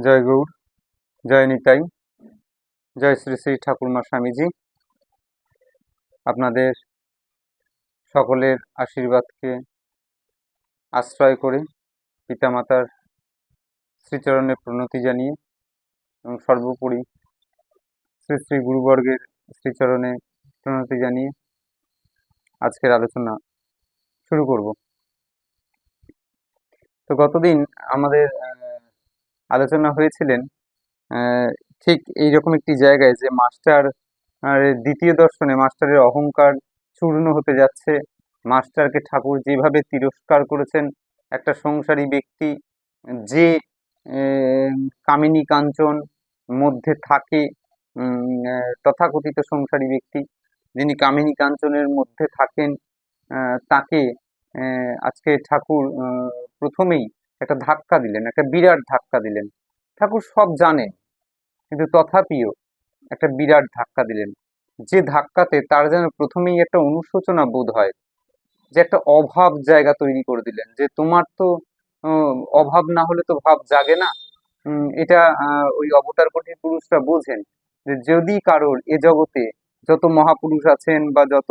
জয় গৌর, জয় নিতাই, জয় শ্রী শ্রী ঠাকুরমা স্বামীজি। আপনাদের সকলের আশীর্বাদকে আশ্রয় করে পিতামাতার শ্রীচরণে প্রণতি জানিয়ে এবং সর্বোপরি শ্রী শ্রী গুরুবর্গের শ্রীচরণে প্রণতি জানিয়ে আজকের আলোচনা শুরু করব। তো গতদিন আমাদের আলোচনা হয়েছিলেন ঠিক এইরকম একটি জায়গায় যে মাস্টার দ্বিতীয় দর্শনে মাস্টারের অহংকার চূর্ণ হতে যাচ্ছে। মাস্টারকে ঠাকুর যেভাবে তিরস্কার করেছেন, একটা সংসারী ব্যক্তি যে কামিনী কাঞ্চন মধ্যে থাকে, তথাকথিত সংসারী ব্যক্তি যিনি কামিনী কাঞ্চনের মধ্যে থাকেন, তাকে আজকে ঠাকুর প্রথমেই একটা ধাক্কা দিলেন, একটা বিরাট ধাক্কা দিলেন। ঠাকুর সব জানেন, কিন্তু তথাপিও একটা বিরাট ধাক্কা দিলেন, যে ধাক্কাতে তার যেন প্রথমেই একটা অনুশোচনা বোধ হয়, যে একটা অভাব জায়গা তৈরি করে দিলেন, যে তোমার তো অভাব না হলে তো ভাব জাগে না। এটা ওই অবতার কোটির পুরুষরা বোঝেন, যে যদি কারোর এ জগতে যত মহাপুরুষ আছেন বা যত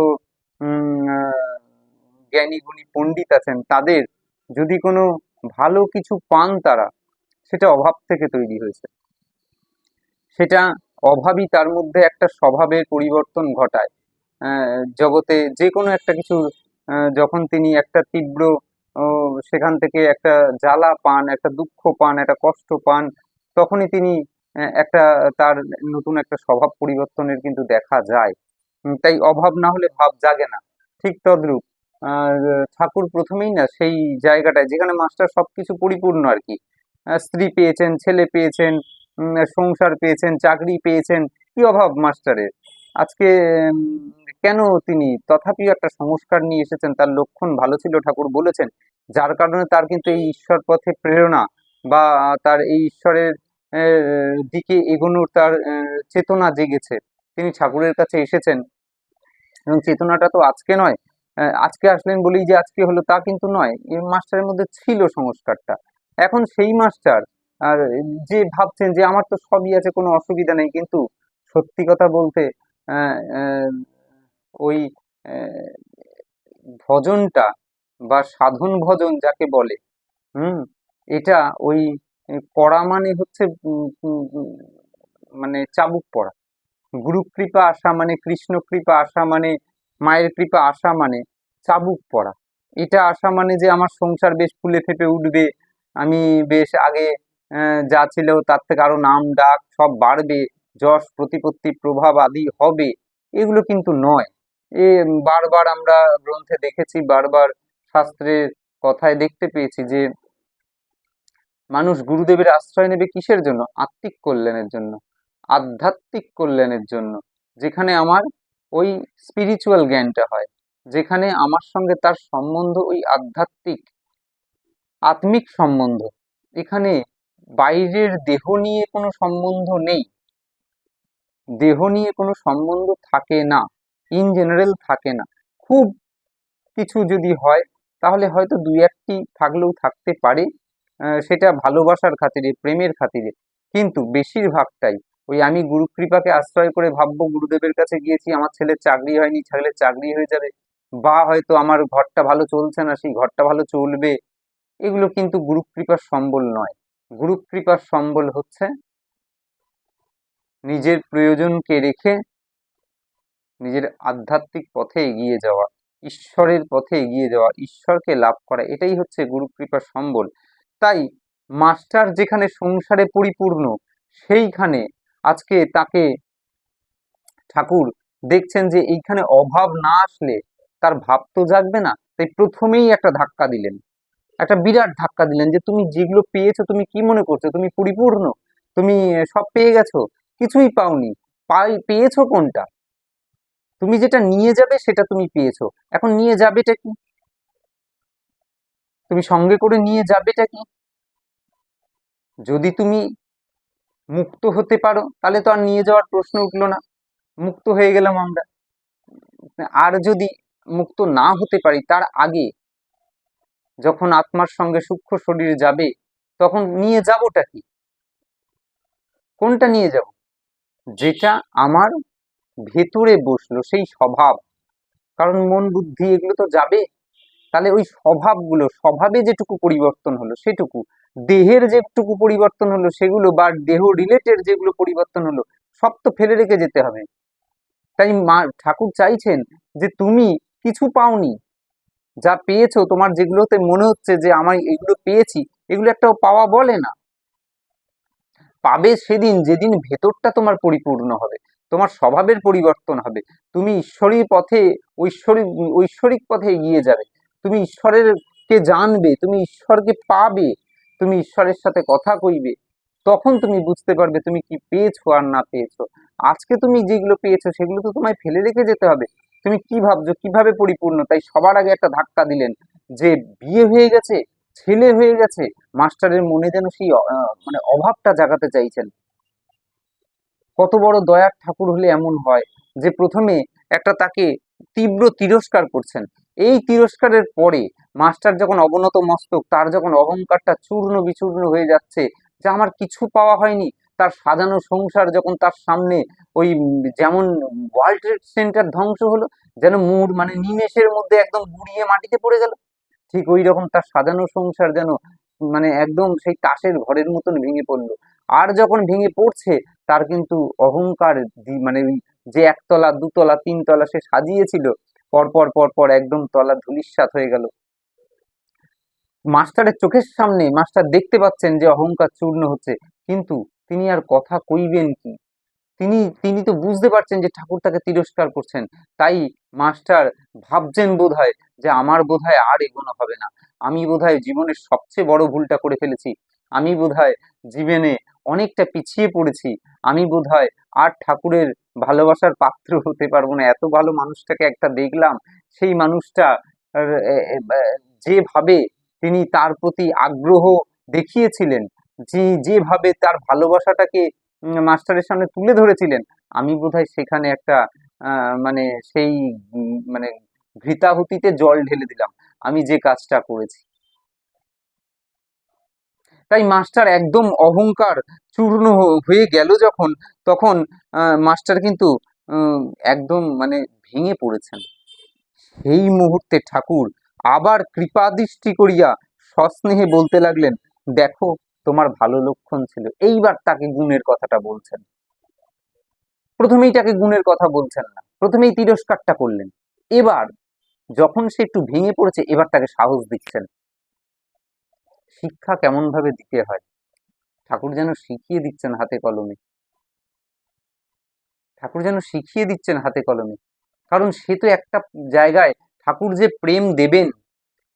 জ্ঞানী গুণী পণ্ডিত আছেন, তাদের যদি কোনো ভালো কিছু পান তারা, সেটা অভাব থেকে তৈরি হয়েছে। সেটা অভাবই তার মধ্যে একটা স্বভাবের পরিবর্তন ঘটায়। জগতে যে কোনো একটা কিছু যখন তিনি একটা তীব্র সেখান থেকে একটা জ্বালা পান, একটা দুঃখ পান, একটা কষ্ট পান, তখনই তিনি একটা তার নতুন একটা স্বভাব পরিবর্তনের কিন্তু দেখা যায়। তাই অভাব না হলে ভাব জাগে না। ঠিক তদ্রূপ ঠাকুর প্রথমেই না সেই জায়গাটায় যেখানে মাস্টার সবকিছু পরিপূর্ণ আর কি, স্ত্রী পেয়েছেন, ছেলে পেয়েছেন, সংসার পেয়েছেন, চাকরি পেয়েছেন, কি অভাব মাস্টারের আজকে? কেন তিনি তথাপিও একটা সংস্কার নিয়ে এসেছেন, তার লক্ষণ ভালো ছিল ঠাকুর বলেছেন, যার কারণে তার কিন্তু এই ঈশ্বর পথে প্রেরণা বা তার এই ঈশ্বরের দিকে এগোনোর তার চেতনা জেগেছে। তিনি ঠাকুরের কাছে এসেছেন, এবং চেতনাটা তো আজকে নয়, আজকে আসলেন বলেই যে আজকে হলো তা কিন্তু নয়। এই মাস্টারের মধ্যে ছিল সংস্কারটা। এখন সেই মাস্টার আর যে ভাবছেন যে আমার তো সবই আছে, কোনো অসুবিধা নেই, কিন্তু সত্যি কথা বলতে আহ, আহ, ওই আহ, ভজনটা বা সাধন ভজন যাকে বলে, হুম, এটা ওই পড়া মানে হচ্ছে মানে চাবুক পড়া। গুরু কৃপা আসা মানে, কৃষ্ণ কৃপা আসা মানে, মায়ের কৃপা আসা মানে চাবুক পড়া। এটা আসা মানে যে আমার সংসার বেশ ফুলে ফেঁপে উঠবে, আমি বেশ আগে যা ছিল তার থেকে আরো নাম ডাক সব বাড়বে, যশ প্রতিপত্তি প্রভাব আদি হবে, এগুলো কিন্তু নয়। এ বারবার আমরা গ্রন্থে দেখেছি, বারবার শাস্ত্রের কথায় দেখতে পেয়েছি যে মানুষ গুরুদেবের আশ্রয় নেবে কিসের জন্য? আত্মিক কল্যাণের জন্য, আধ্যাত্মিক কল্যাণের জন্য। যেখানে আমার ওই স্পিরিচুয়াল জ্ঞানটা হয়, যেখানে আমার সঙ্গে তার সম্বন্ধ ওই আধ্যাত্মিক আত্মিক সম্বন্ধ। এখানে বাইরের দেহ নিয়ে কোনো সম্বন্ধ নেই, দেহ নিয়ে কোনো সম্বন্ধ থাকে না, ইন জেনারেল থাকে না। খুব কিছু যদি হয় তাহলে হয়তো দুই একটি থাকলেও থাকতে পারে, সেটা ভালোবাসার খাতিরে, প্রেমের খাতিরে, কিন্তু বেশিরভাগটাই ওই আমি গুরু কৃপাকে আশ্রয় করে ভাববো গুরুদেবের কাছে গিয়েছি, আমার ছেলের চাকরি হয়নি, ছেলের চাকরি হয়ে যাবে, বা হয়তো আমার ঘরটা ভালো চলছে না, সেই ঘরটা ভালো চলবে। এগুলো কিন্তু গুরু কৃপার সম্বল নয়। গুরু কৃপার সম্বল হচ্ছে নিজের প্রয়োজনকে রেখে নিজের আধ্যাত্মিক পথে এগিয়ে যাওয়া, ঈশ্বরের পথে এগিয়ে যাওয়া, ঈশ্বরকে লাভ করা, এটাই হচ্ছে গুরু কৃপার সম্বল। তাই মাস্টার যেখানে সংসারে পরিপূর্ণ, সেইখানে আজকে তাকে ঠাকুর দেখছেন যে এইখানে অভাব না আসলে তার ভাব তো জাগবে না। তাই প্রথমেই একটা ধাক্কা দিলেন, একটা বিরাট ধাক্কা দিলেন, যে তুমি যেগুলো পেয়েছো তুমি কি মনে করছো তুমি পরিপূর্ণ, তুমি সব পেয়ে গেছো? কিছুই পাওনি। পেয়েছো কোনটা? তুমি যেটা নিয়ে যাবে সেটা তুমি পেয়েছো, এখন নিয়ে যাবেটা কি? তুমি সঙ্গে করে নিয়ে যাবেটা কি? যদি তুমি মুক্ত হতে পারো তাহলে তো আর নিয়ে যাওয়ার প্রশ্ন উঠলো না, মুক্ত হয়ে গেলাম আমরা। আর যদি মুক্ত না হতে পারি, তার আগে যখন আত্মার সঙ্গে সূক্ষ্ম শরীর যাবে, তখন নিয়ে যাবোটা কি? কোনটা নিয়ে যাব? যেটা আমার ভেতরে বসলো, সেই স্বভাব। কারণ মন বুদ্ধি এগুলো তো যাবে, তাহলে ওই স্বভাবগুলো, স্বভাবে যেটুকু পরিবর্তন হলো সেটুকু, দেহের যেটুকু পরিবর্তন হলো সেগুলো, বা দেহ রিলেটেড যেগুলো পরিবর্তন হলো, সব তো ফেলে রেখে যেতে হবে। তাই মা ঠাকুর চাইছেন যে তুমি কিছু পাওনি, যা পেয়েছো, তোমার যেগুলোতে মনে হচ্ছে যে আমার এগুলো পেয়েছি, এগুলো একটাও পাওয়া বলে না। পাবে সেদিন যেদিন ভেতরটা তোমার পরিপূর্ণ হবে, তোমার স্বভাবের পরিবর্তন হবে, তুমি ঈশ্বরী পথে, ঐশ্বরিক ঐশ্বরিক পথে এগিয়ে যাবে, তুমি ঈশ্বরের কে জানবে, তুমি ঈশ্বরকে পাবে, তুমি ঈশ্বরের সাথে কথা কইবে, তখন তুমি বুঝতে পারবে তুমি কি পেয়েছো আর না পেয়েছো। আজকে তুমি যেগুলো পেয়েছো সেগুলো তো তোমায় ফেলে রেখে যেতে হবে। তুমি কি ভাবছো কিভাবে পরিপূর্ণ? তাই সবার আগে একটা ধাক্কা দিলেন যে বিয়ে হয়ে গেছে, ছেলে হয়ে গেছে, মাস্টারের মনে যেন সেই মানে অভাবটা জাগাতে চাইছেন। কত বড় দয়ার ঠাকুর হলে এমন হয় যে প্রথমে একটা তাকে তীব্র তিরস্কার করছেন, এই তিরস্কারের পরে মাস্টার যখন অবনত মস্তক, তার যখন অহংকারটা চূর্ণ বিচূর্ণ হয়ে যাচ্ছে, যে আমার কিছু পাওয়া হয়নি, তার সাজানো সংসার যখন তার সামনে ওই যেমন ওয়ার্ল্ড ট্রেড সেন্টার ধ্বংস হলো, যেন মানে নিমেষের মধ্যে একদম গুড়িয়ে মাটিতে পড়ে গেল, ঠিক ওই রকম তার সাজানো সংসার যেন মানে একদম সেই তাসের ঘরের মতন ভেঙে পড়লো। আর যখন ভেঙে পড়ছে, তার কিন্তু অহংকার মানে ওই যে একতলা দুতলা তিনতলা সে সাজিয়েছিল, পরপর পরপর একদম তলা ধূলিসাৎ হয়ে গেল। মাস্টারের চোখের সামনে মাস্টার দেখতে পাচ্ছেন যে অহংকার চূর্ণ হচ্ছে, কিন্তু তিনি আর কথা কইবেন কি? তিনি তিনি তো বুঝতে পারছেন যে ঠাকুর তাকে তিরস্কার করছেন। তাই মাস্টার ভাবছেন বোধহয় যে আমার বোধহয় আর এগোনো হবে না, আমি বোধহয় জীবনের সবচেয়ে বড় ভুলটা করে ফেলেছি, আমি বোধহয় জীবনে অনেকটা পিছিয়ে পড়েছি, আমি বোধহয় আর ঠাকুরের ভালোবাসার পাত্র হতে পারবো না। এত ভালো মানুষটাকে একটা দেখলাম, সেই মানুষটা যেভাবে তিনি তার প্রতি আগ্রহ দেখিয়েছিলেন, যেভাবে তার ভালোবাসাটাকে মাস্টারের সামনে তুলে ধরেছিলেন, আমি বোধহয় সেখানে একটা মানে সেই মানে ঘৃতাহুতিতে জল ঢেলে দিলাম, আমি যে কাজটা করেছি। তাই মাস্টার একদম অহংকার চূর্ণ হয়ে গেল যখন, তখন মাস্টার কিন্তু উম, একদম মানে ভেঙে পড়েছেন। সেই মুহূর্তে ঠাকুর আবার কৃপাদৃষ্টি করিয়া সস্নেহে বলতে লাগলেন, দেখো তোমার ভালো লক্ষণ ছিল। এইবার তাকে গুণের কথাটা বলছেন, প্রথমেই তাকে গুণের কথা বলছেন না, প্রথমেই তিরস্কারটা করলেন। এবার যখন সে একটু ভেঙে পড়েছে, এবার তাকে সাহস দিচ্ছেন। শিক্ষা কেমন ভাবে দিতে হয় ঠাকুর যেন শিখিয়ে দিচ্ছেন হাতে কলমে, ঠাকুর যেন শিখিয়ে দিচ্ছেন হাতে কলমে। কারণ সে তো একটা জায়গায়, ঠাকুর যে প্রেম দেবেন,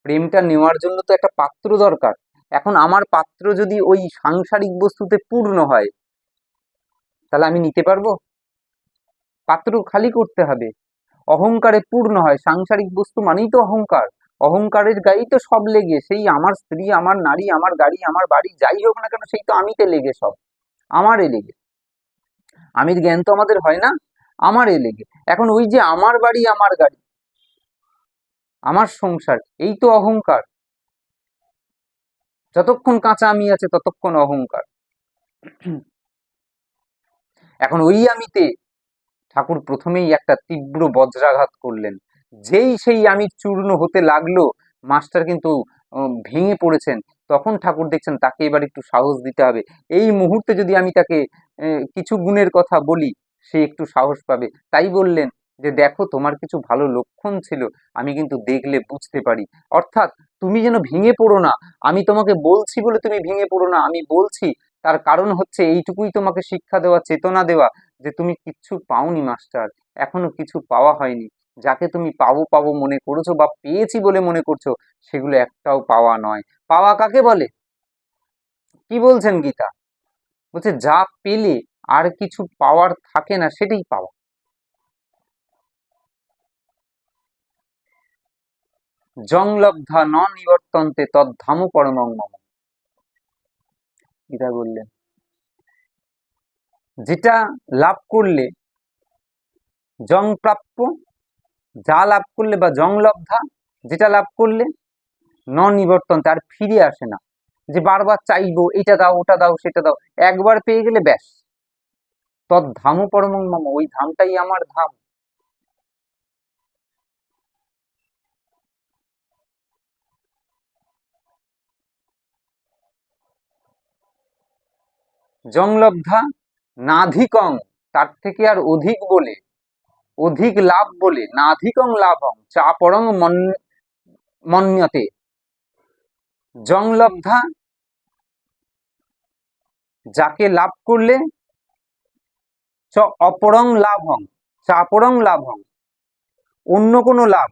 প্রেমটা নেওয়ার জন্য তো একটা পাত্র দরকার। এখন আমার পাত্র যদি ওই সাংসারিক বস্তুতে পূর্ণ হয়, তাহলে আমি নিতে পারবো? পাত্র খালি করতে হবে। অহংকারে পূর্ণ হয়, সাংসারিক বস্তু মানেই তো অহংকার, অহংকারের গায়েই তো সব লেগে, সেই আমার স্ত্রী, আমার নারী, আমার গাড়ি, আমার বাড়ি, যাই হোক না কেন, সেই তো আমিতে লেগে, সব আমারে লেগে। আমির জ্ঞান তো আমাদের হয় না, আমারে লেগে। এখন ওই যে আমার বাড়ি, আমার গাড়ি, আমার সংসার, এই তো অহংকার। যতক্ষণ কাঁচা আমি আছে ততক্ষণ অহংকার। এখন ওই আমিতে ঠাকুর প্রথমেই একটা তীব্র বজ্রাঘাত করলেন। যেই সেই আমি চূর্ণ হতে লাগলো, মাস্টার কিন্তু ভেঙে পড়েছেন, তখন ঠাকুর দেখছেন তাকে এবার একটু সাহস দিতে হবে। এই মুহূর্তে যদি আমি তাকে কিছু গুণের কথা বলি, সে একটু সাহস পাবে। তাই বললেন যে দেখো তোমার কিছু ভালো লক্ষণ ছিল, আমি কিন্তু দেখলে বুঝতে পারি। অর্থাৎ তুমি যেন ভেঙে পড়ো না, আমি তোমাকে বলছি বলে তুমি ভেঙে পড়ো না, আমি বলছি তার কারণ হচ্ছে এইটুকুই তোমাকে শিক্ষা দেওয়া, চেতনা দেওয়া, যে তুমি কিচ্ছু পাওনি মাস্টার, এখনো কিছু পাওয়া হয়নি। যাকে তুমি পাবো পাবো মনে করেছো বা পেয়েছি বলে মনে করছো, সেগুলো একটাও পাওয়া নয়। পাওয়া কাকে বলে? কি বলছেন গীতা? বলছে যা পেলে আর কিছু পাওয়ার থাকে না, সেটাই পাওয়া। জং লব্ধা ন নিবর্তন্তে তদ্ধাম পরমং মম। গীতা বললেন যেটা লাভ করলে জং প্রাপ্য, যা লাভ করলে বা জং লব্ধা, যেটা লাভ করলে ন নিবর্তন, তার ফিরে আসে না। যে বারবার চাইবো এটা দাও ওটা দাও সেটা দাও, একবার পেয়ে গেলে ব্যাস, তদ্ধাম পরমং মম, ওই ধামটাই আমার ধাম। জং লব্ধা নাধিকং, তার থেকে আর অধিক বলে, অধিক লাভ বলে, নাধিকং লাভং চাপরং মন্যতে। জং লব্ধা, যাকে লাভ করলে, চ অপরং লাভং চাপরং লাভং, অন্য কোনো লাভ,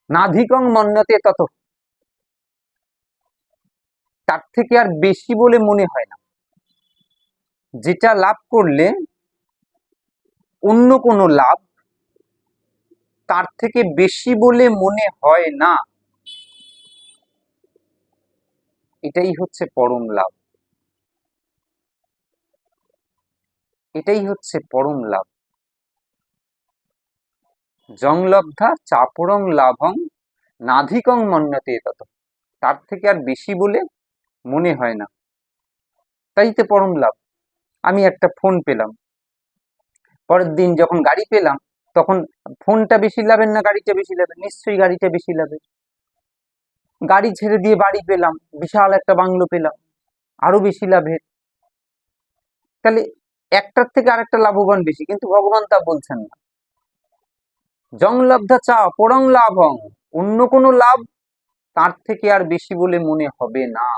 নাধিকং মন্যতে তত, তার থেকে আর বেশি বলে মনে হয় না। যেটা লাভ করলে অন্য কোনো লাভ তার থেকে বেশি বলে মনে হয় না, এটাই হচ্ছে পরম লাভ, এটাই হচ্ছে পরম লাভ। জং লব্ধা চাপরং লাভং নাধিকং মন্যতে তত, তার থেকে আর বেশি বলে মনে হয় না, তাই তো পরম লাভ। আমি একটা ফোন পেলাম, পরের দিন যখন গাড়ি পেলাম, তখন ফোনটা বেশি লাভের না গাড়িটা বেশি লাভের? নিশ্চয়ই গাড়িটা বেশি লাভের। গাড়ি ছেড়ে দিয়ে বাড়ি পেলাম, বিশাল একটা বাংলো পেলাম, আরো বেশি লাভের। তাহলে একটার থেকে আরেকটা লাভবান বেশি, কিন্তু ভগবান তা বলছেন না। জং লব্ধা চা পরং লাভং, অন্য কোনো লাভ তার থেকে আর বেশি বলে মনে হবে না।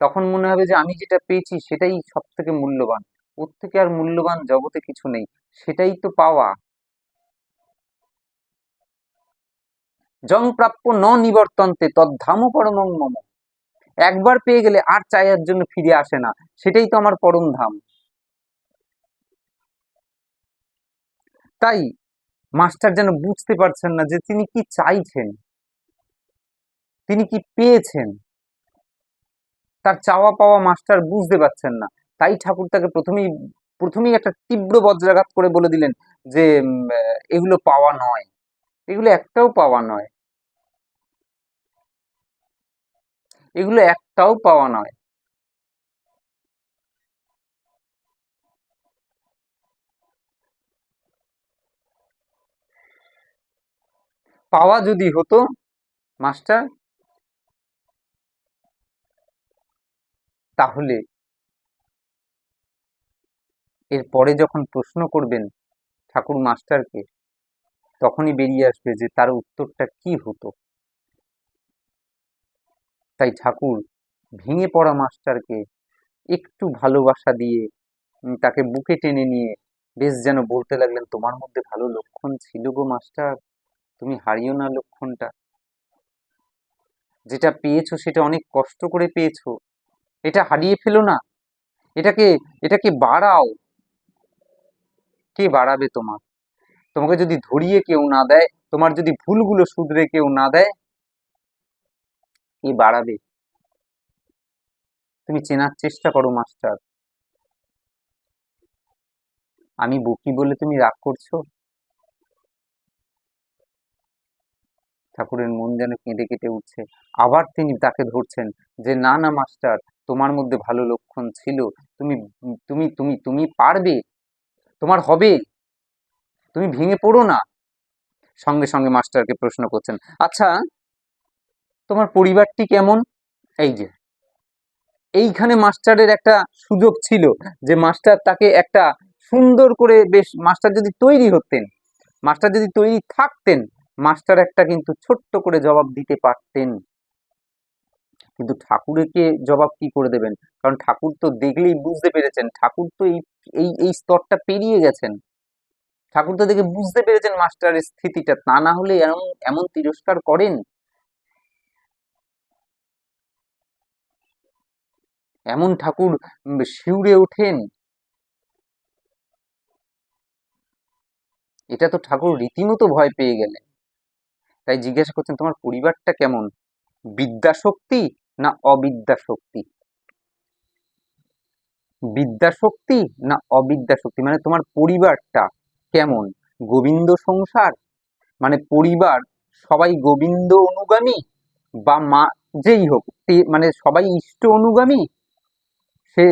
তখন মনে হবে যে আমি যেটা পেয়েছি সেটাই সব থেকে মূল্যবান, ওর থেকে আর মূল্যবান জগতে কিছু নেই, সেটাই তো পাওয়া। জং প্রাপ্য ন নিবর্তন্তে তদ্ধাম পরমং মম, একবার পেয়ে গেলে আর চাইয়ার জন্য ফিরে আসে না, সেটাই তো আমার পরম ধাম। তাই মাস্টার যেন বুঝতে পারছেন না যে তিনি কি চাইছেন, তিনি কি পেয়েছেন, তার চাওয়া পাওয়া মাস্টার বুঝতে পারছেন না। তাই ঠাকুর তাকে প্রথমেই প্রথমেই একটা তীব্র বজ্রাঘাত করে বলে দিলেন যে এগুলো পাওয়া নয়, এগুলো একটাও পাওয়া নয়, এগুলো একটাও পাওয়া নয়। পাওয়া যদি হতো মাস্টার, তাহলে এরপরে যখন প্রশ্ন করবেন ঠাকুর মাস্টারকে, তখনই বেরিয়ে আসবে যে তার উত্তরটা কি হতো। তাই ঠাকুর ভেঙে পড়া মাস্টারকে একটু ভালোবাসা দিয়ে তাকে বুকে টেনে নিয়ে বেশ যেন বলতে লাগলেন, তোমার মধ্যে ভালো লক্ষণ ছিল গো মাস্টার, তুমি হারিও না লক্ষণটা, যেটা পেয়েছো সেটা অনেক কষ্ট করে পেয়েছো, এটা হারিয়ে ফেলো না, এটাকে এটাকে বাড়াও। কে বাড়াবে তোমার? তোমাকে যদি ধরিয়ে কেউ না দেয়, তোমার যদি ভুলগুলো শুধরে কেউ না দেয়, কে বাড়াবে? তুমি চেনার চেষ্টা করো মাস্টার। আমি বকি বলে তুমি রাগ করছো? ঠাকুরের মন যেন কেঁদে কেটে উঠছে। আবার তিনি তাকে ধরছেন যে না না মাস্টার, তোমার মধ্যে ভালো লক্ষণ ছিল, তুমি তুমি তুমি তুমি পারবে, তোমার হবে, তুমি ভেঙে পড়ো না। সঙ্গে সঙ্গে মাস্টারকে প্রশ্ন করছেন, আচ্ছা তোমার পরিবারটি কেমন? এই যে এইখানে মাস্টারের একটা সুযোগ ছিল যে মাস্টার তাকে একটা সুন্দর করে, বেশ মাস্টার যদি তৈরি হতেন, মাস্টার যদি তৈরি থাকতেন, মাস্টার একটা কিন্তু ছোট্ট করে জবাব দিতে পারতেন। কিন্তু ঠাকুরকে জবাব কি করে দেবেন? কারণ ঠাকুর তো দেখলেই বুঝতে পেরেছেন, ঠাকুর তো এই এই এই স্তরটা পেরিয়ে গেছেন, ঠাকুর তো দেখে বুঝতে পেরেছেন মাস্টারের স্থিতিটা, তা না হলে এমন এমন তিরস্কার করেন, এমন ঠাকুর শিউরে ওঠেন, এটা তো ঠাকুর রীতিমতো ভয় পেয়ে গেলেন। তাই জিজ্ঞাসা করছেন, তোমার পরিবারটা কেমন, বিদ্যা শক্তি না অবিদ্যা শক্তি? বিদ্যা শক্তি না অবিদ্যা শক্তি, মানে তোমার পরিবারটা কেমন? গোবিন্দ সংসার, মানে পরিবার সবাই গোবিন্দ অনুগামী, বা মা যেই হোক মানে সবাই ইষ্ট অনুগামী, সে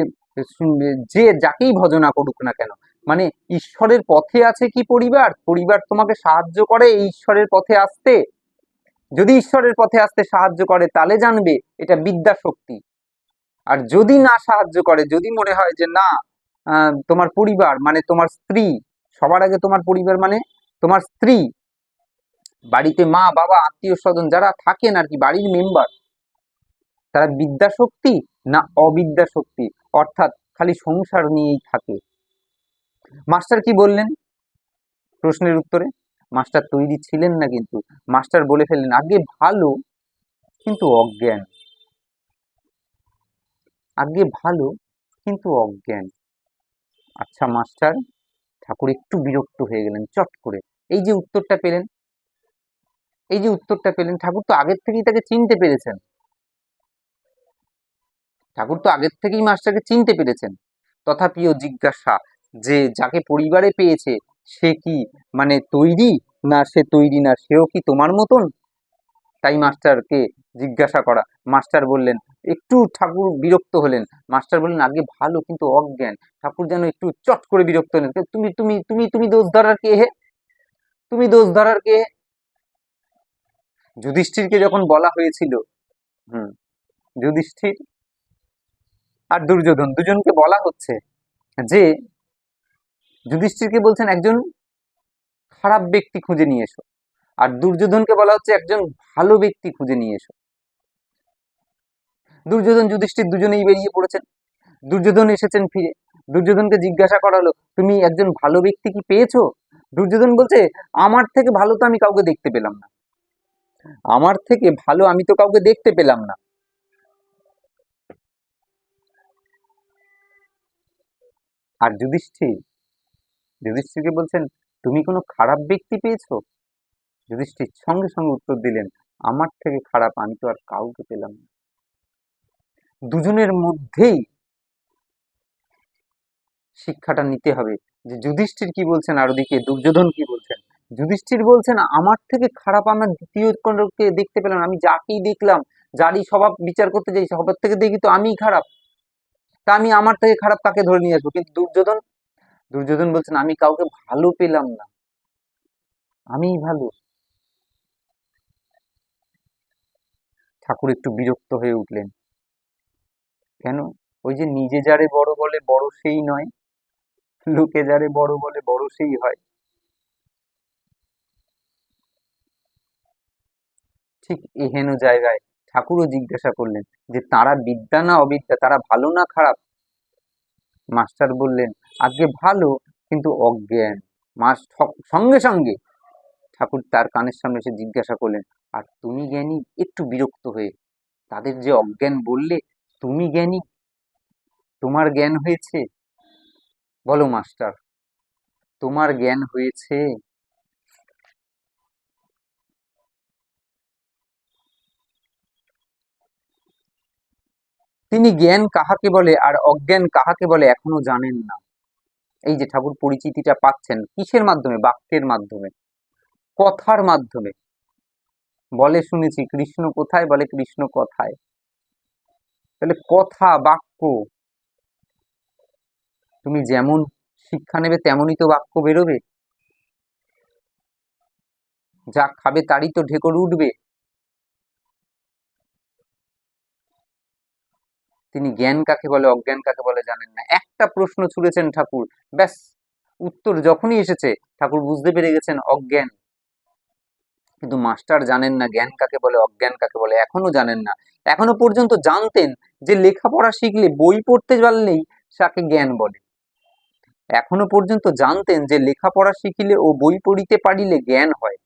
যে যাকেই ভজনা করুক না কেন, মানে ঈশ্বরের পথে আছে কি পরিবার, পরিবার তোমাকে সাহায্য করে এই ঈশ্বরের পথে আসতে। যদি ঈশ্বরের পথে আসতে সাহায্য করে তাহলে জানবে এটা বিদ্যা শক্তি। আর যদি না সাহায্য করে, যদি মনে হয় যে না, তোমার পরিবার মানে তোমার স্ত্রী, সবার আগে তোমার পরিবার মানে তোমার স্ত্রী, বাড়িতে মা বাবা আত্মীয় স্বজন যারা থাকেন আর কি, বাড়ির মেম্বার, তারা বিদ্যা শক্তি না অবিদ্যা শক্তি, অর্থাৎ খালি সংসার নিয়েই থাকে। মাস্টার কি বললেন প্রশ্নের উত্তরে? মাস্টার তৈরি ছিলেন না, কিন্তু মাস্টার বলে ফেললেন আগে ভালো কিন্তু অজ্ঞান, আগে ভালো কিন্তু অজ্ঞান। আচ্ছা মাস্টার, ঠাকুর একটু বিরক্ত হয়ে গেলেন চট করে। এই যে উত্তরটা পেলেন, এই যে উত্তরটা পেলেন, ঠাকুর তো আগের থেকেই তাকে চিনতে পেরেছেন, ঠাকুর তো আগের থেকেই মাস্টারকে চিনতে পেরেছেন। তথাপিও জিজ্ঞাসা যে যাকে পরিবারে পেয়েছে সে কি মানে তৈরি, না সে তৈরি না, সেও কি তোমার মতন? তাই মাস্টারকে জিজ্ঞাসা করা। মাস্টার বললেন, একটু ঠাকুর বিরক্ত হলেন। মাস্টার বললেন আগে ভালো কিন্তু অজ্ঞান। ঠাকুর যেন একটু চট করে বিরক্ত হলেন, তুমি তুমি তুমি তুমি দোষ ধরার কে হে, তুমি দোষ ধরার কে? যুধিষ্ঠিরকে যখন বলা হয়েছিল, হুম, যুধিষ্ঠির আর দুর্যোধন দুজনকে বলা হচ্ছে যে, যুধিষ্ঠিরকে বলছেন একজন খারাপ ব্যক্তি খুঁজে নিয়ে এসো, আর দুর্যোধনকে বলা হচ্ছে একজন ভালো ব্যক্তি খুঁজে নিয়ে এসো। দুর্যোধন যুধিষ্ঠির দুজনেই বেরিয়ে পড়েছেন। দুর্যোধন এসেছেন ফিরে, দুর্যোধনকে জিজ্ঞাসা করা হলো তুমি একজন ভালো ব্যক্তি কি পেয়েছো? দুর্যোধন বলছে আমার থেকে ভালো তো আমি কাউকে দেখতে পেলাম না, আমার থেকে ভালো আমি তো কাউকে দেখতে পেলাম না। আর যুধিষ্ঠিরকে বলছেন তুমি কোনো খারাপ ব্যক্তি পেয়েছো? যুধিষ্ঠির সঙ্গে সঙ্গে উত্তর দিলেন আমার থেকে খারাপ আমি তো আর কাউকে পেলাম না। দুজনের মধ্যেই শিক্ষাটা নিতে হবে যে যুধিষ্ঠির কি বলছেন আর ওদিকে দুর্যোধন কি বলছেন। যুধিষ্ঠির বলছেন আমার থেকে খারাপ আমার দ্বিতীয় কাউকে দেখতে পেলাম না, আমি যাকেই দেখলাম, যারই স্বভাব বিচার করতে যাই সবার থেকে দেখি তো আমিই খারাপ, তা আমি আমার থেকে খারাপ কাকে ধরে নিয়ে আসবো? কিন্তু দুর্যোধন, দুর্যোধন বলছেন আমি কাউকে ভালো পেলাম না, আমিই ভালো। ঠাকুর একটু বিরক্ত হয়ে উঠলেন। কেন? ওই যে নিজে যারে বড় বলে বড় সেই নয়, লোকে যারে বড় বলে বড় সেই হয়। ঠিক এহেন জায়গায় ঠাকুরও জিজ্ঞাসা করলেন যে তারা বিদ্যা না অবিদ্যা, তারা ভালো না খারাপ? মাস্টার বললেন আগে ভালো কিন্তু অজ্ঞান। সঙ্গে সঙ্গে ঠাকুর তার কানের সামনে এসে জিজ্ঞাসা করলেন আর তুমি জ্ঞানী? একটু বিরক্ত হয়ে, তাদের যে অজ্ঞান বললে, তুমি জ্ঞানী, তোমার জ্ঞান হয়েছে? বলো মাস্টার, তোমার জ্ঞান হয়েছে? তিনি জ্ঞান কাহাকে বলে আর অজ্ঞান কাহাকে বলে এখনো জানেন না। এই যে ঠাকুর পরিচিতিটা পাচ্ছেন কিসের মাধ্যমে? বাক্যের মাধ্যমে, কথার মাধ্যমে। বলে শুনেছি কৃষ্ণ কোথায়, বলে কৃষ্ণ কথায়। তাহলে কথা বাক্য, তুমি যেমন শিক্ষা নেবে তেমনই তো বাক্য বেরোবে, যা খাবে তারই তো ঢেকুর উঠবে। তিনি জ্ঞান কাকে বলে অজ্ঞান কাকে বলে জানেন না। একটা প্রশ্ন ছুড়েছেন ঠাকুর, ব্যাস উত্তর যখনই এসেছে ঠাকুর বুঝতে পেরে গেছেন অজ্ঞান। কিন্তু মাস্টার জানেন না জ্ঞান কাকে বলে অজ্ঞান কাকে বলে, এখনো জানেন না। এখনো পর্যন্ত জানতেন যে লেখাপড়া শিখলে বই পড়তে পারলেই তাকে জ্ঞান বলে, এখনো পর্যন্ত জানতেন যে লেখাপড়া শিখিলে ও বই পড়িতে পারিলে জ্ঞান হয়,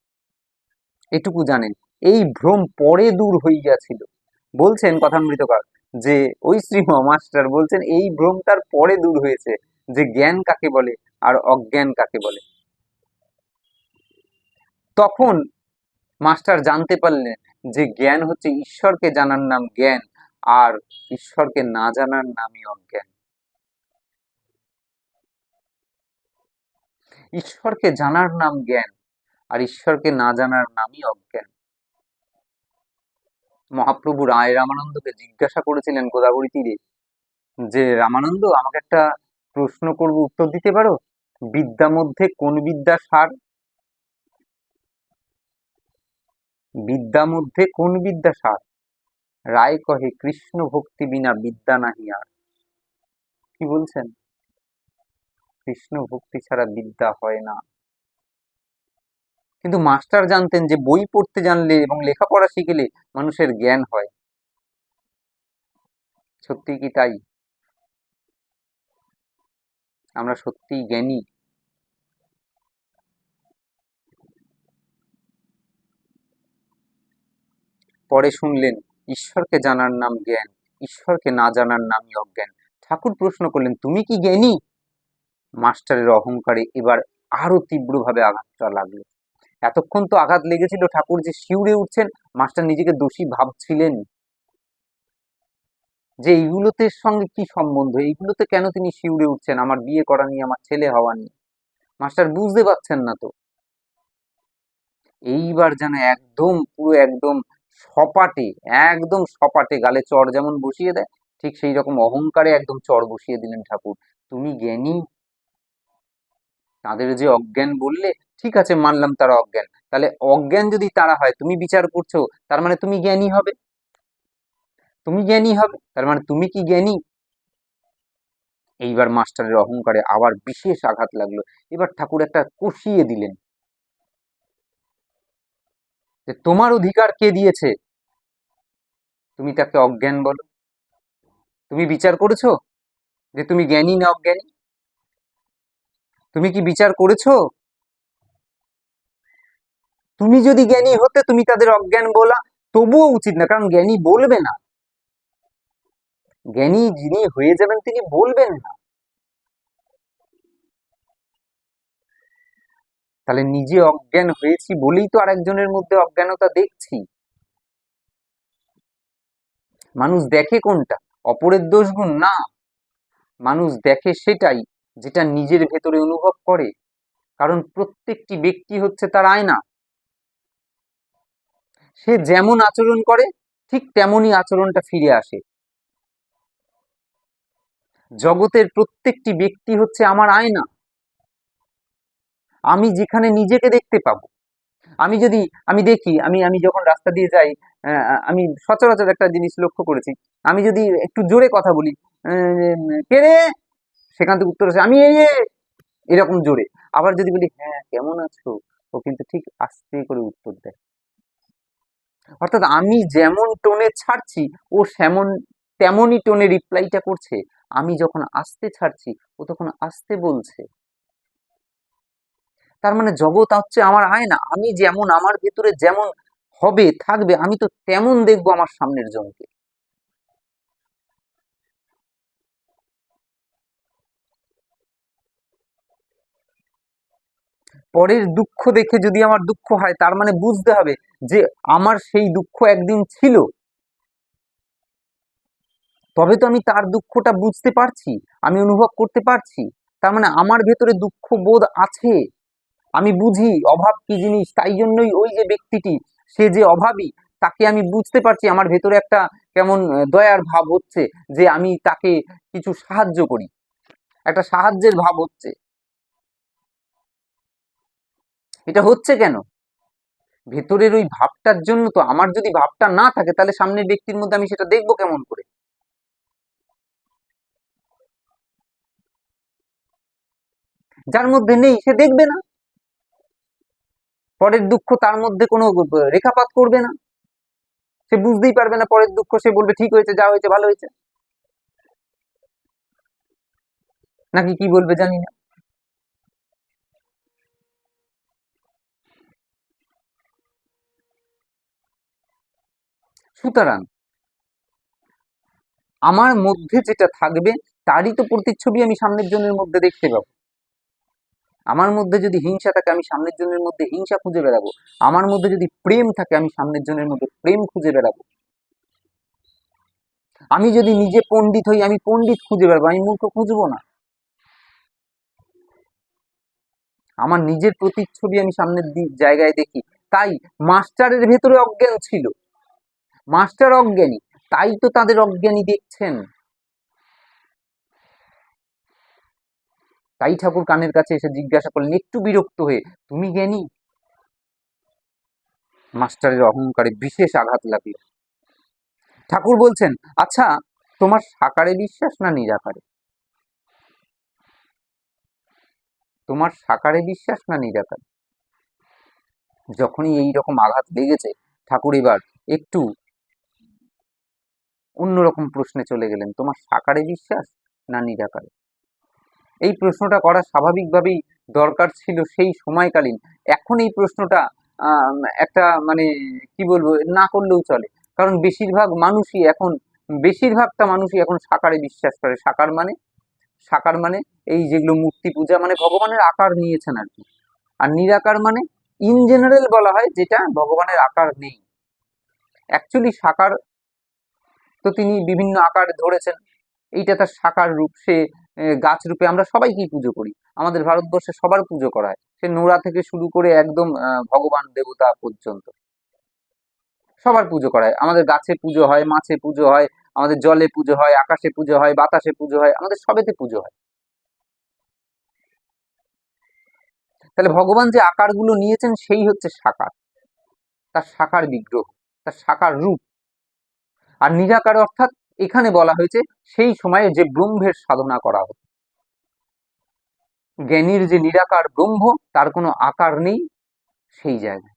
এটুকু জানেন। এই ভ্রম পরে দূর হইয়াছিল। বলছেন কথামৃতকার যে ওই শ্রীম মাস্টার বলছেন এই ভ্রম তার পরে দূর হয়েছে যে জ্ঞান কাকে বলে আর অজ্ঞান কাকে বলে। তখন মাস্টার জানতে পারলেন যে জ্ঞান হচ্ছে ঈশ্বরকে জানার নাম জ্ঞান, আর ঈশ্বরকে না জানার নামই অজ্ঞান। ঈশ্বরকে জানার নাম জ্ঞান, আর ঈশ্বরকে না জানার নামই অজ্ঞান। মহাপ্রভু রায় রামানন্দকে জিজ্ঞাসা করেছিলেন গোদাবরী তীরে যে রামানন্দ, আমাকে একটা প্রশ্ন করব, উত্তর দিতে পারো? বিদ্যা মধ্যে কোন বিদ্যা সার? বিদ্যা মধ্যে কোন বিদ্যা সার? রায় কহে কৃষ্ণ ভক্তি বিনা বিদ্যা নাহি আর। কি বলছেন? কৃষ্ণ ভক্তি ছাড়া বিদ্যা হয় না। কিন্তু মাস্টার জানতেন যে বই পড়তে জানলে এবং লেখাপড়া শিখলে মানুষের জ্ঞান হয়। সত্যি কি তাই? আমরা সত্যিই জ্ঞানী? পরে শুনলেন, ঈশ্বরকে জানার নাম জ্ঞান, ঈশ্বরকে না জানার নামই অজ্ঞান। ঠাকুর প্রশ্ন করলেন, তুমি কি জ্ঞানী? মাস্টারের অহংকারে এবার আরো তীব্রভাবে আঘাতটা লাগলো। এতক্ষণ তো আঘাত লেগেছিল, ঠাকুর যে শিউরে উঠছেন, মাস্টার নিজেকে দোষী ভাবছিলেন যে এইগুলোতে সঙ্গে কি সম্বন্ধ, এইগুলোতে কেন তিনি শিউরে উঠছেন, আমার বিয়ে করা নিয়ে, আমার ছেলে হওয়া নিয়ে। মাস্টার বুঝতে পারছেন না তো। এইবার যেন একদম পুরো একদম সপাটে, একদম সপাটে গালে চড় যেমন বসিয়ে দেয়, ঠিক সেই রকম অহংকারে একদম চড় বসিয়ে দিলেন ঠাকুর। তুমি জ্ঞানী? তাদের যে অজ্ঞান বললে, ঠিক আছে মানলাম তারা অজ্ঞান, তাহলে অজ্ঞান যদি তারা হয়, তুমি বিচার করছো, তার মানে তুমি জ্ঞানী হবে। তুমি জ্ঞানী হবে, তার মানে তুমি কি জ্ঞানী? এইবার মাস্টারের অহংকারে আবার বিশেষ আঘাত লাগলো। এবার ঠাকুর একটা কষিয়ে দিলেন যে তোমার অধিকার কে দিয়েছে তুমি তাকে অজ্ঞান বলো? তুমি বিচার করেছো যে তুমি জ্ঞানী না অজ্ঞানী? তুমি কি বিচার করেছো? তুমি যদি জ্ঞানী হতে তুমি তাদের অজ্ঞান বলা তবুও উচিত না, কারণ জ্ঞানী বলবে না। জ্ঞানী যিনি হয়ে যাবেন তিনি বলবেন না। তাহলে নিজে অজ্ঞান হয়েছি বলেই তো আরেকজনের মধ্যে অজ্ঞানতা দেখছি। মানুষ দেখে কোনটা? অপরের দোষ গুণ না, মানুষ দেখে সেটাই যেটা নিজের ভেতরে অনুভব করে। কারণ প্রত্যেকটি ব্যক্তি হচ্ছে তার আয়না। সে যেমন আচরণ করে ঠিক তেমনই আচরণটা ফিরে আসে। জগতের প্রত্যেকটি ব্যক্তি হচ্ছে আমার আয়না। আমি যেখানে নিজেকে দেখতে পাবো, আমি যদি আমি দেখি, আমি আমি যখন রাস্তা দিয়ে যাই, আমি সচরাচর একটা জিনিস লক্ষ্য করেছি, আমি যদি একটু জোরে কথা বলি, কে রে, সেখান থেকে উত্তর আসে আমি এই এ, এরকম জোরে। আবার যদি বলি হ্যাঁ কেমন আছো, ও কিন্তু ঠিক আস্তে করে উত্তর দেয়। অর্থাৎ আমি যেমন টোনে ছাড়ছি, ও সেমন তেমনই টোনে রিপ্লাইটা করছে। আমি যখন আস্তে ছাড়ছি, ও তখন আস্তে বলছে। তার মানে জগৎ হচ্ছে আমার আয়না। আমি যেমন আমার ভেতরে যেমন হবে থাকবে, আমি তো তেমন দেখবো আমার সামনের জনকে। পরের দুঃখ দেখে যদি আমার দুঃখ হয়, তার মানে বুঝতে হবে যে আমার সেই দুঃখ একদিন ছিল, তবে তো আমি তার দুঃখটা বুঝতে পারছি, আমি অনুভব করতে পারছি। তার মানে আমার ভেতরে দুঃখ বোধ আছে, আমি বুঝি অভাব কি জিনিস। তাই জন্যই ওই যে ব্যক্তিটি, সে যে অভাবী, তাকে আমি বুঝতে পারছি। আমার ভেতরে একটা কেমন দয়ার ভাব হচ্ছে, যে আমি তাকে কিছু সাহায্য করি, একটা সাহায্যের ভাব হচ্ছে। এটা হচ্ছে কেন? ভেতরের ওই ভাবটার জন্য তো। আমার যদি ভাবটা না থাকে, তাহলে সামনের ব্যক্তির মধ্যে আমি সেটা দেখবো কেমন করে? যার মধ্যে নেই সে দেখবে না, পরের দুঃখ তার মধ্যে কোনো রেখাপাত করবে না, সে বুঝতেই পারবে না পরের দুঃখ। সে বলবে ঠিক হয়েছে, যা হয়েছে ভালো হয়েছে, নাকি কি বলবে জানি না। সুতরাং আমার মধ্যে যেটা থাকবে, তারই তো প্রতিচ্ছবি আমি সামনের জনের মধ্যে দেখতে পাবো। আমার মধ্যে যদি হিংসা থাকে, আমি সামনের জনের মধ্যে হিংসা খুঁজে বেড়াবো। আমার মধ্যে যদি প্রেম থাকে, আমি সামনের জনের মধ্যে প্রেম খুঁজে বেড়াবো। আমি যদি নিজে পণ্ডিত হই, আমি পণ্ডিত খুঁজে বেড়াবো, আমি মূর্খ খুঁজবো না। আমার নিজের প্রতিচ্ছবি আমি সামনের জায়গায় দেখি। তাই মাস্টারের ভেতরে অজ্ঞান ছিল, মাস্টার অজ্ঞানী, তাই তো তাদের অজ্ঞানী দেখছেন। তাই ঠাকুর কানের কাছে এসে জিজ্ঞাসা করলেন একটু বিরক্ত হয়ে, তুমি জ্ঞানী? মাস্টারের অহংকারে বিশেষ আঘাত লাগলো। ঠাকুর বলছেন, আচ্ছা তোমার সাকারে বিশ্বাস না নিরাকারে? তোমার সাকারে বিশ্বাস না নিরাকারে? যখনই এই রকম আঘাত লেগেছে, ঠাকুর এবার একটু অন্যরকম প্রশ্নে চলে গেলেন, তোমার সাকারে বিশ্বাস না নিরাকারে? এই প্রশ্নটা করা স্বাভাবিকভাবেই দরকার ছিল সেই সময়কালীন। এখন এই প্রশ্নটা একটা মানে কি বলবো, না করলেও চলে। কারণ বেশিরভাগটা মানুষই এখন সাকারে বিশ্বাস করে। সাকার মানে এই যেগুলো মূর্তি পূজা, মানে ভগবানের আকার নিয়েছেন আর কি। আর নিরাকার মানে ইন জেনারেল বলা হয় যেটা ভগবানের আকার নেই। অ্যাকচুয়ালি সাকার তো তিনি বিভিন্ন আকার ধরেছেন, এইটা তার সাকার রূপ। সে গাছ রূপে আমরা সবাইকেই পুজো করি। আমাদের ভারতবর্ষে সবার পুজো করা হয়, সে নোরা থেকে শুরু করে একদম ভগবান দেবতা পর্যন্ত সবার পুজো করা হয়। আমাদের গাছে পুজো হয়, মাছে পুজো হয়, আমাদের জলে পুজো হয়, আকাশে পুজো হয়, বাতাসে পুজো হয়, আমাদের সবেতে পুজো হয়। তাহলে ভগবান যে আকারগুলো নিয়েছেন সেই হচ্ছে সাকার, তার সাকার বিগ্রহ, তার সাকার রূপ। আর নিরাকার অর্থাৎ এখানে বলা হয়েছে সেই সময়ে যে ব্রহ্মের সাধনা করা হতো, জ্ঞানীর যে নিরাকার ব্রহ্ম, তার কোনো আকার নেই, সেই জায়গায়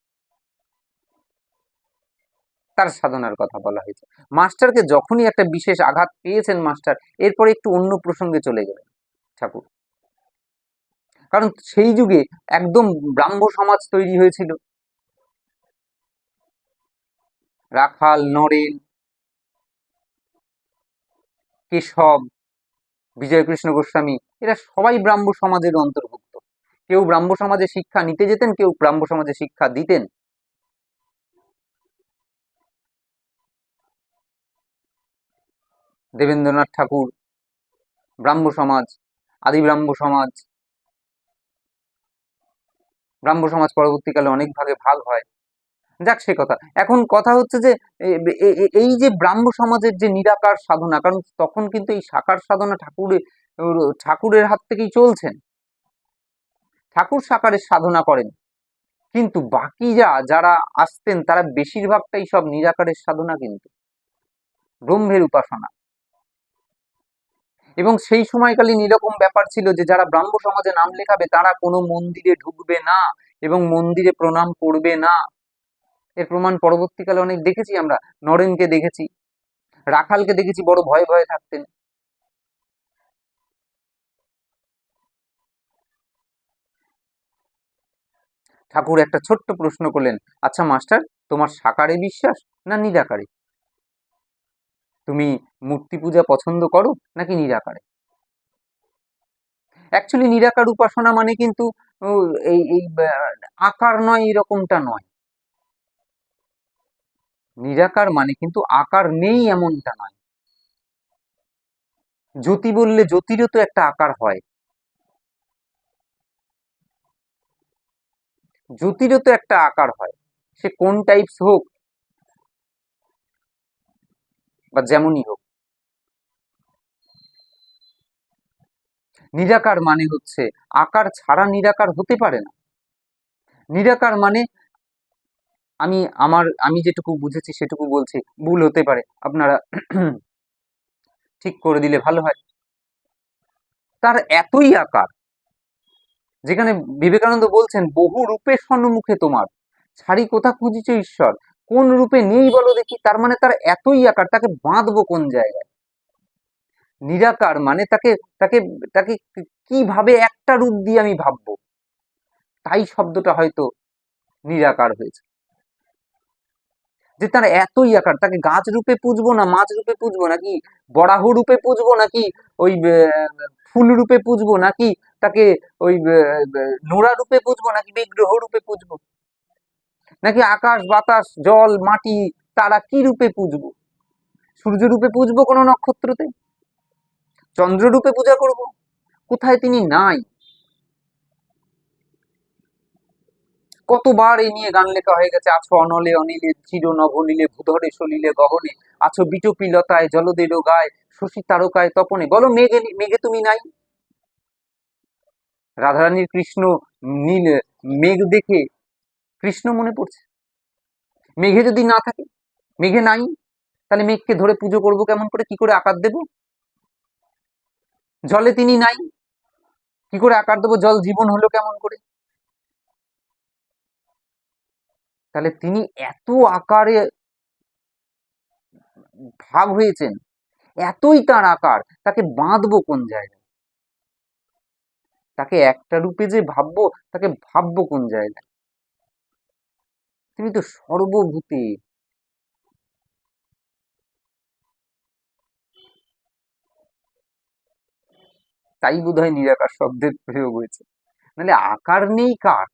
তার সাধনার কথা বলা হয়েছে। মাস্টারকে যখনই একটা বিশেষ আঘাত পেয়েছেন মাস্টার, এরপরে একটু অন্য প্রসঙ্গে চলে গেলেন ঠাকুর। কারণ সেই যুগে একদম ব্রাহ্ম সমাজ তৈরি হয়েছিল। রাখাল, নরেন, কেশব, বিজয়কৃষ্ণ গোস্বামী, এরা সবাই ব্রাহ্ম সমাজের অন্তর্ভুক্ত। কেউ ব্রাহ্ম সমাজে শিক্ষা নিতে যেতেন, কেউ ব্রাহ্ম সমাজে শিক্ষা দিতেন। দেবেন্দ্রনাথ ঠাকুর ব্রাহ্ম সমাজ, আদি ব্রাহ্ম সমাজ পরবর্তীকালে অনেক ভাগে ভাগ হয়। যাক সে কথা। এখন কথা হচ্ছে যে এই যে ব্রাহ্ম সমাজের যে নিরাকার সাধনা, কারণ তখন কিন্তু এই সাকার সাধনা ঠাকুরের হাত থেকেই চলছেন। ঠাকুর সাকারের সাধনা করেন, কিন্তু বাকি যারা আসতেন তারা বেশিরভাগটাই সব নিরাকারের সাধনা, কিন্তু ব্রহ্মের উপাসনা। এবং সেই সময়কালীন এরকম ব্যাপার ছিল যে যারা ব্রাহ্ম সমাজে নাম লেখাবে তারা কোনো মন্দিরে ঢুকবে না এবং মন্দিরে প্রণাম করবে না। এর প্রমাণ পরবর্তীকালে অনেক দেখেছি আমরা। নরেনকে দেখেছি, রাখালকে দেখেছি বড় ভয়ে ভয়ে থাকতেন। ঠাকুর একটা ছোট্ট প্রশ্ন করলেন, আচ্ছা মাস্টার, তোমার সাকারে বিশ্বাস না নিরাকারে? তুমি মূর্তি পূজা পছন্দ করো নাকি নিরাকারে? অ্যাকচুয়ালি নিরাকার উপাসনা মানে কিন্তু এই এই আকার নয়, এরকমটা নয়। নিরাকার মানে কিন্তু আকার নেই এমনটা নয়। জ্যোতি বললে জ্যোতিরও তো একটা আকার হয়, জ্যোতিরও তো একটা আকার হয়, সে কোন টাইপস হোক বা যেমনই হোক। নিরাকার মানে হচ্ছে আকার ছাড়া নিরাকার হতে পারে না। নিরাকার মানে আমি যেটুকু বুঝেছি সেটুকু বলছি, ভুল হতে পারে, আপনারা ঠিক করে দিলে ভালো হয়। তার এতই আকার, যেখানে বিবেকানন্দ বলছেন বহু রূপে সম্মুখে তোমার, ছাড়ি কোথা খুঁজিছ ঈশ্বর, কোন রূপে নেই বলো দেখি। তার মানে তার এতই আকার, তাকে বাঁধবো কোন জায়গায়? নিরাকার মানে তাকে তাকে তাকে কিভাবে একটা রূপ দিয়ে আমি ভাববো, তাই শব্দটা হয়তো নিরাকার হয়েছে। যে তার এতই আকার, তাকে গাছ রূপে পুজবো না মাছ রূপে পুজবো, নাকি বরাহ রূপে পুজবো, নাকি ওই ফুল রূপে পুজবো, নাকি তাকে ওই নোড়া রূপে পুজবো, নাকি বিগ্রহ রূপে পুজবো, নাকি আকাশ বাতাস জল মাটি তারা কি রূপে পুজবো? সূর্য রূপে পুজবো কোনো নক্ষত্রতে, চন্দ্র রূপে পূজা করব? কোথায় তিনি নাই? কতবার এই নিয়ে গান লেখা হয়ে গেছে। আছো অনলে অনিলে চির নভনীলে ভূধরে সলিলে গগনে, আছো বিটপি লতায় জলদেরো গায় শশী তারকায় তপনে। বলো মেঘে মেঘে তুমি নাই? রাধারানীর কৃষ্ণ নীল মেঘ দেখে কৃষ্ণ মনে পড়ছে। মেঘে যদি না থাকে, মেঘে নাই, তাহলে মেঘকে ধরে পুজো করব কেমন করে, কি করে আকার দেব? জলে তিনি নাই, কি করে আকার দেবো? জল জীবন হলো কেমন করে? তাহলে তিনি এত আকারে ভাগ হয়েছেন, এতই তার আকার, তাকে বাঁধবো কোন জায়গায়? তাকে একটা রূপে যে ভাববো, তাকে ভাববো কোন জায়গায়? তিনি তো সর্বভূতে। তাই বোধহয় নিরাকার শব্দের প্রয়োগ হয়েছে। নাহলে আকার নেই কার?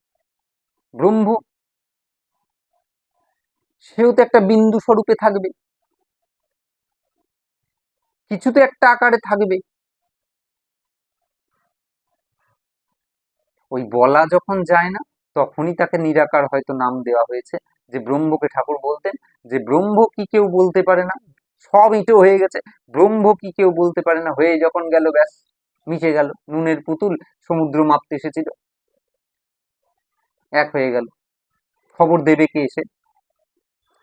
ব্রহ্ম, সেও তো একটা বিন্দু স্বরূপে থাকবে, কিছু তো একটা আকারে থাকবে। ওই বলা যখন যায় না, তখনই তাকে নিরাকার হয়তো নাম দেওয়া হয়েছে। যে ব্রহ্মকে ঠাকুর বলতেন যে ব্রহ্ম কি কেউ বলতে পারে না, সব ইটো হয়ে গেছে, ব্রহ্ম কি কেউ বলতে পারে না, হয়ে যখন গেল ব্যাস মিশে গেল, নুনের পুতুল সমুদ্র মাপতে এসেছিল, এক হয়ে গেল। খবর দেবে কে এসে?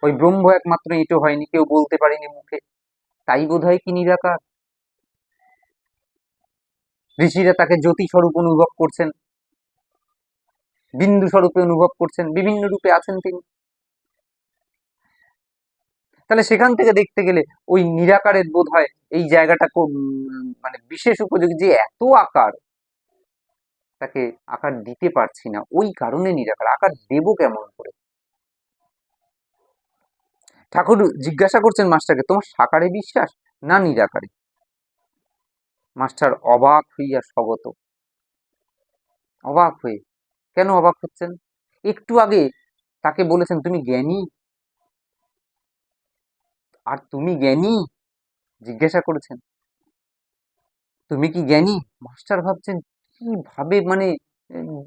ওই ব্রহ্ম একমাত্র ইটো হয়নি, কেউ বলতে পারেনি মুখে, তাই বোধহয় কি নিরাকার। ঋষিরা তাকে জ্যোতি স্বরূপ অনুভব করছেন, বিন্দু স্বরূপে অনুভব করছেন, বিভিন্ন রূপে আছেন তিনি। তাহলে সেখান থেকে দেখতে গেলে ওই নিরাকারের বোধ হয় এই জায়গাটা মানে বিশেষ উপযোগী, যে এত আকার, তাকে আকার দিতে পারছি না, ওই কারণে নিরাকার। আকার দেব কেমন করে? ঠাকুর জিজ্ঞাসা করছেন মাস্টারকে, তোমার সাকারে বিশ্বাস না নিরাকারে? মাস্টার অবাক হইয়া স্বগত, অবাক হয়ে। কেন অবাক হচ্ছেন? একটু আগে তাকে বলেছেন তুমি জ্ঞানী, আর তুমি জ্ঞানী? জিজ্ঞাসা করেছেন তুমি কি জ্ঞানী? মাস্টার ভাবছেন কিভাবে, মানে উম,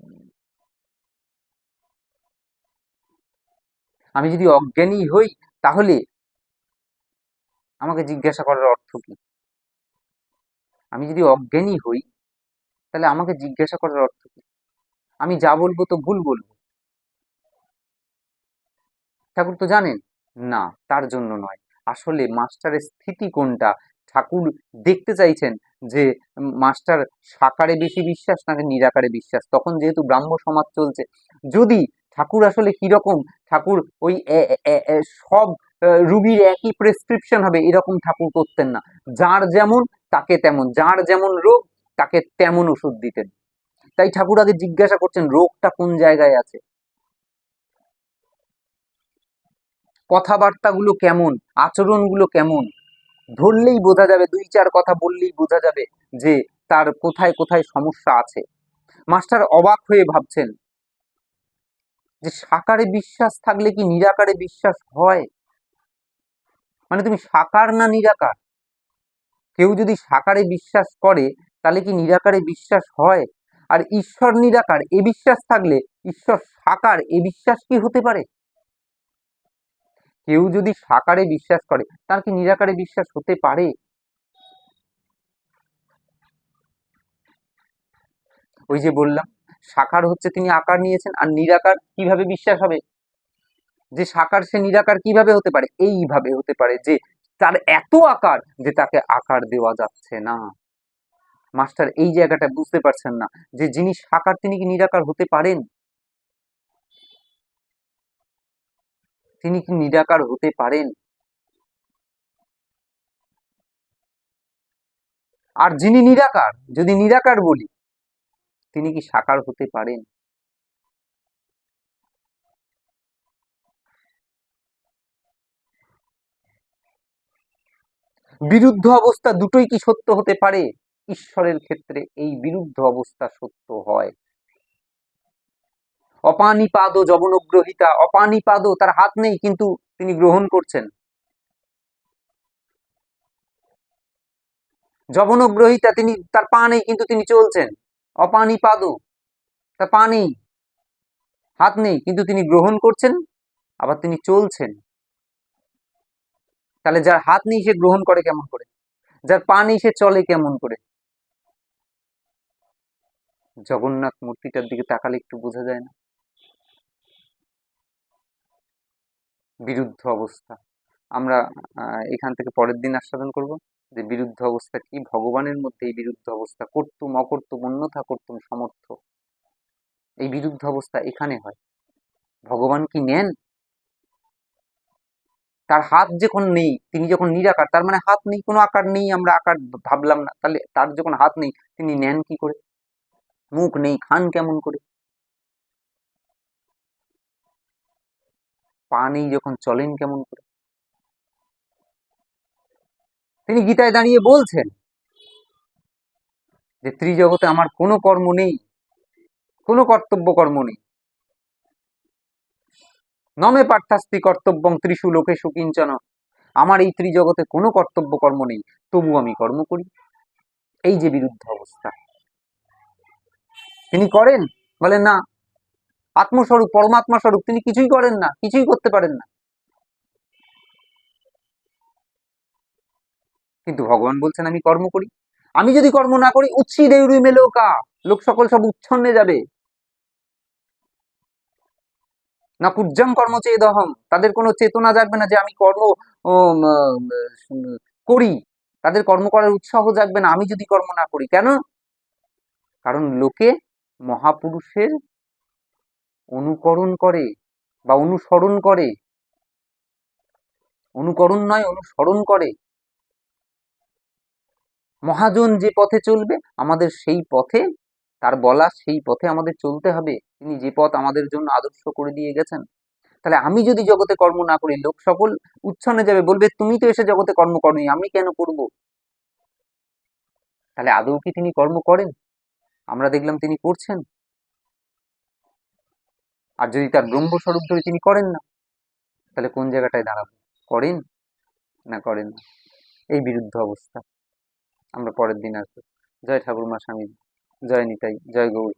আমি যদি অজ্ঞানী হই, তাহলে আমাকে জিজ্ঞাসা করার অর্থ কি? আমি যদি অজ্ঞানী হই, তাহলে আমাকে জিজ্ঞাসা করার অর্থ কি? আমি যা বলবো তো ভুল বলবো। ঠাকুর তো জানেন না, তার জন্য নয়। আসলে মাস্টারের স্থিতি কোনটা ঠাকুর দেখতে চাইছেন, যে মাস্টার সাকারে বেশি বিশ্বাস নাকি নিরাকারে বিশ্বাস। তখন যেহেতু ব্রাহ্ম সমাজ চলছে, যদি ঠাকুর আসলে কিরকম, ঠাকুর ওই সব রুগীর একই প্রেসক্রিপশন হবে এরকম ঠাকুর করতেন না। যার যেমন তাকে তেমন, যার যেমন রোগ তাকে তেমন ওষুধ দিতেন। তাই ঠাকুর আগে জিজ্ঞাসা করছেন রোগটা কোন জায়গায় আছে, কথাবার্তাগুলো কেমন, আচরণগুলো কেমন। ধরলেই বোঝা যাবে, দুই চার কথা বললেই বোঝা যাবে যে তার কোথায় কোথায় সমস্যা আছে। মাস্টার অবাক হয়ে ভাবছেন যে সাকারে বিশ্বাস থাকলে কি নিরাকারে বিশ্বাস হয়? মানে তুমি সাকার না নিরাকার? কেউ যদি সাকারে বিশ্বাস করে, তাহলে কি নিরাকারে বিশ্বাস হয়? আর ঈশ্বর নিরাকার এ বিশ্বাস থাকলে ঈশ্বর সাকার এ বিশ্বাস কি হতে পারে? কেউ যদি সাকারে বিশ্বাস করে, তার কি নিরাকারে বিশ্বাস হতে পারে? ওই যে বললাম, সাকার হচ্ছে তিনি আকার নিয়েছেন, আর নিরাকার কিভাবে বিশ্বাস হবে? যে সাকার সে নিরাকার কিভাবে হতে পারে? এইভাবে হতে পারে যে তার এত আকার যে তাকে আকার দেওয়া যাচ্ছে না। মাস্টার এই জায়গাটা বুঝতে পারছেন না, যে যিনি সাকার তিনি কি নিরাকার হতে পারেন? তিনি কি নিরাকার হতে পারেন? আর যিনি নিরাকার, যদি নিরাকার বলি, তিনি কি সাকার হতে পারেন? বিরুদ্ধ অবস্থা দুটোই কি সত্য হতে পারে? ঈশ্বরের ক্ষেত্রে এই বিরুদ্ধ অবস্থা সত্য হয়। অপানিপাদ জবনগ্রহিতা, অপানিপাদ তার হাত নেই কিন্তু তিনি গ্রহণ করছেন। জবনগ্রহিতা তিনি, তার পা নেই কিন্তু তিনি চলছেন। অপানিপাদ, তার পা নেই, হাত নেই, কিন্তু তিনি গ্রহণ করছেন, আবার তিনি চলছেন। তাহলে যার হাত নেই সে গ্রহণ করে কেমন করে? যার পা নেই সে চলে কেমন করে? জগন্নাথ মূর্তিটার দিকে তাকালে একটু বোঝা যায় না? বিরুদ্ধ অবস্থা। আমরা এখান থেকে পরের দিন আস্বাদন করব যে বিরুদ্ধ অবস্থা কি, ভগবানের মধ্যে এই বিরুদ্ধ অবস্থা, কর্তুম অকর্তুম অন্যথা কর্তুম সমর্থ, এই বিরুদ্ধ অবস্থা এখানে হয়। ভগবান কি নেন? তার হাত যখন নেই, তিনি যখন নিরাকার, তার মানে হাত নেই, কোনো আকার নেই, আমরা আকার ভাবলাম না, তাহলে তার যখন হাত নেই তিনি নেন কি করে? মুখ নেই, খান কেমন করে? পা নেই যখন চলেন কেমন করে? তিনি গীতায় দাঁড়িয়ে বলছেন যে ত্রিজগতে আমার কোনো কর্ম নেই, কোনো কর্তব্য কর্ম নেই। নমে পার্থাস্তি কর্তব্যং ত্রিশু লোকেষু কিঞ্চন, আমার এই ত্রিজগতে কোনো কর্তব্য কর্ম নেই, তবু আমি কর্ম করি। এই যে বিরুদ্ধ অবস্থা, তিনি করেন? বলেন না, আত্মস্বরূপ পরমাত্মা স্বরূপ, তিনি কিছুই করেন না, কিছুই করতে পারেন না। কিন্তু ভগবান বলছেন আমি কর্ম করি। আমি যদি কর্ম না করি, উচ্ছিদেউরি মেলোকা, লোক সকল সব উচ্ছন্নে যাবে। না কুজ্জাং কর্ম চেদহম, তাদের কোনো চেতনা জাগবে না যে আমি কর্ম উম, করি, তাদের কর্ম করার উৎসাহ জাগবে না আমি যদি কর্ম না করি। কেন? কারণ লোকে মহাপুরুষের অনুকরণ করে বা অনুসরণ করে, অনুকরণ নয় অনুসরণ করে। মহাজন যে পথে চলবে আমাদের সেই পথে, তার বলা সেই পথে আমাদের চলতে হবে। তিনি যে পথ আমাদের জন্য আদর্শ করে দিয়ে গেছেন। তাহলে আমি যদি জগতে কর্ম না করি, লোক সকল উচ্ছন্নে যাবে, বলবে তুমি তো এসে জগতে কর্ম করনি, আমি কেন করব? তাহলে আদৌ কি তিনি কর্ম করেন? আমরা দেখলাম তিনি করছেন। আর যদি তার ব্রহ্মস্বরূপ ধরে তিনি করেন না, তাহলে কোন জায়গাটায় দাঁড়াবো? করেন না করেন না? এই বিরুদ্ধ অবস্থা। আমরা পরের দিন আসবো। জয় ঠাকুরমা স্বামী, জয় নিতাই, জয় গৌর।